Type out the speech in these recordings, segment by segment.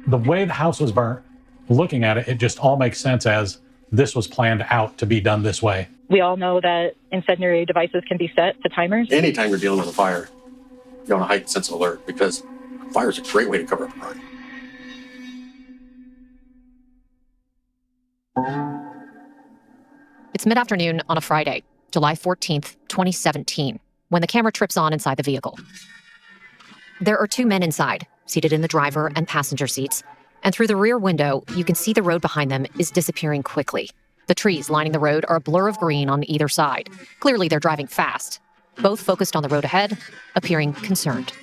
The way the house was burnt, looking at it, it just all makes sense as this was planned out to be done this way. We all know that incendiary devices can be set to timers. Anytime you're dealing with a fire, you want a heightened sense of alert because fire is a great way to cover up a crime. It's mid-afternoon on a Friday, July 14th, 2017, when the camera trips on inside the vehicle. There are two men inside, seated in the driver and passenger seats, and through the rear window, you can see the road behind them is disappearing quickly. The trees lining the road are a blur of green on either side. Clearly, they're driving fast, both focused on the road ahead, appearing concerned.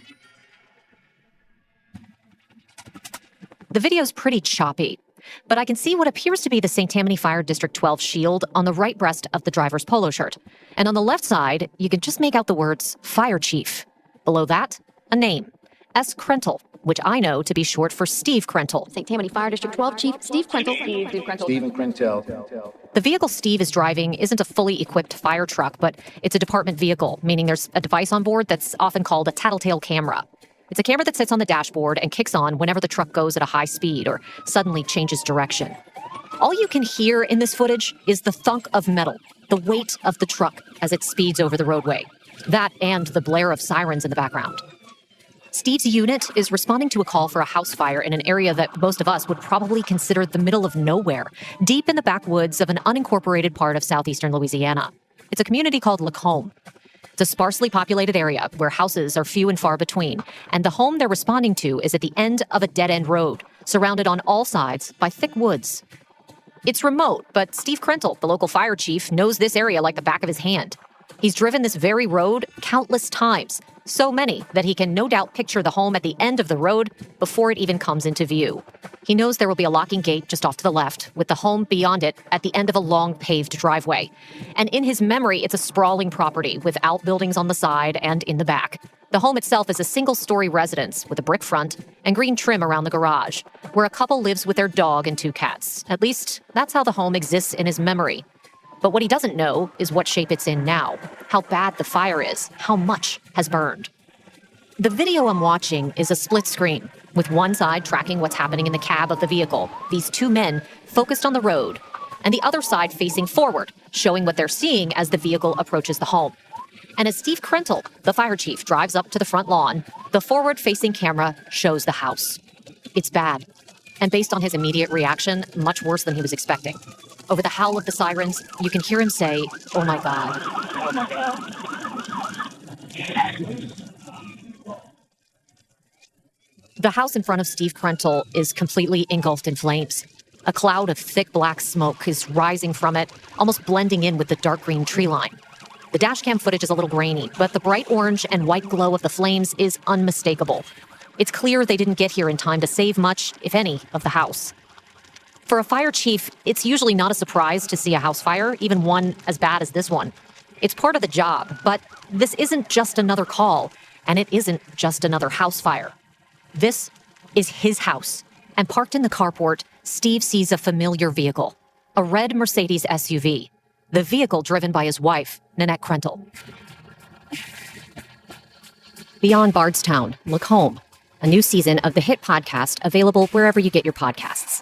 The video's pretty choppy, but I can see what appears to be the St. Tammany Fire District 12 shield on the right breast of the driver's polo shirt. And on the left side, you can just make out the words Fire Chief. Below that, a name, S. Krentel, which I know to be short for Steve Krentel. St. Tammany Fire District 12 Chief Steve Krentel. Stephen Krentel. The vehicle Steve is driving isn't a fully equipped fire truck, but it's a department vehicle, meaning there's a device on board that's often called a tattletale camera. It's a camera that sits on the dashboard and kicks on whenever the truck goes at a high speed or suddenly changes direction. All you can hear in this footage is the thunk of metal, the weight of the truck as it speeds over the roadway. That and the blare of sirens in the background. Steve's unit is responding to a call for a house fire in an area that most of us would probably consider the middle of nowhere, deep in the backwoods of an unincorporated part of southeastern Louisiana. It's a community called Lacombe. It's a sparsely populated area where houses are few and far between, and the home they're responding to is at the end of a dead-end road, surrounded on all sides by thick woods. It's remote, but Steve Krentel, the local fire chief, knows this area like the back of his hand. He's driven this very road countless times, so many that he can no doubt picture the home at the end of the road before it even comes into view. He knows there will be a locking gate just off to the left, with the home beyond it at the end of a long paved driveway. And in his memory, it's a sprawling property with outbuildings on the side and in the back. The home itself is a single-story residence with a brick front and green trim around the garage, where a couple lives with their dog and two cats. At least, that's how the home exists in his memory. But what he doesn't know is what shape it's in now, how bad the fire is, how much has burned. The video I'm watching is a split screen, with one side tracking what's happening in the cab of the vehicle, these two men focused on the road, and the other side facing forward, showing what they're seeing as the vehicle approaches the home. And as Steve Krentel, the fire chief, drives up to the front lawn, the forward-facing camera shows the house. It's bad, and based on his immediate reaction, much worse than he was expecting. Over the howl of the sirens, you can hear him say, "Oh my God." Oh my God. The house in front of Steve Krentel is completely engulfed in flames. A cloud of thick black smoke is rising from it, almost blending in with the dark green tree line. The dashcam footage is a little grainy, but the bright orange and white glow of the flames is unmistakable. It's clear they didn't get here in time to save much, if any, of the house. For a fire chief, it's usually not a surprise to see a house fire, even one as bad as this one. It's part of the job, but this isn't just another call, and it isn't just another house fire. This is his house, and parked in the carport, Steve sees a familiar vehicle, a red Mercedes SUV, the vehicle driven by his wife, Nanette Krentel. Beyond Bardstown, Lacombe, a new season of the hit podcast available wherever you get your podcasts.